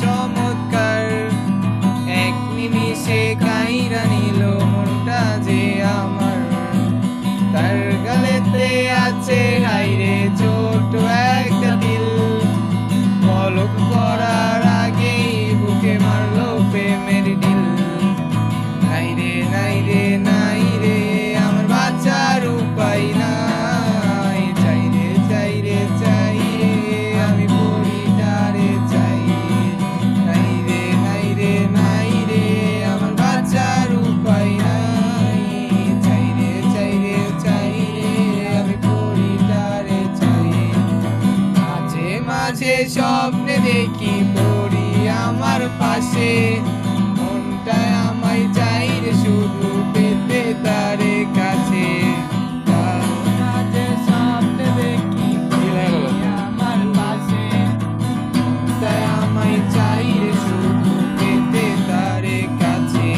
চমৎকার, এক নিমিষে কাইরা নিল মনটা যে আমার। তার গালেতে আছে হাইরে ছোট একটা দিল, পলক পড়ার আগেই বুকে মারলো প্রেমের ডিল। নাইরে নাইরে নাইরে আমার বাঁচার উপায় নাই, চাইরে চাইরে চাইরে আমি পরিটারে চাই। নাইরে নাইরে নাইরে আমার বাঁচার উপায় নাই, চাইরে চাইরে চাইরে আমি পরিটারে চাই। মাঝে মাঝে স্বপ্নে দেখি পড়ি আমার পাশে, মনটায় আমায় চাই রে শুধু পেতে তারে কাছে। মাঝে স্বপ্নে দেখি পড়ি আমার পাশে, মনটায় আমায় চাই রে শুধু পেতে তারে কাছে।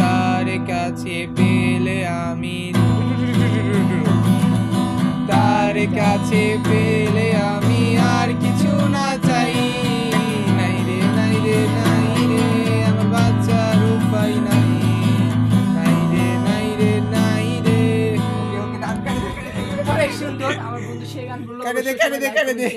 তারে কাছে পেলে আমি, তারে কাছে পেলে আমি আর কিছু না চাই। নাইরে নাইরে নাইরে আমার বাঁচার উপায় নাই, নাইরে নাইরে নাইরে। অনেক সুন্দর। আমার বন্ধু সেই গান বললো, কেটে দে।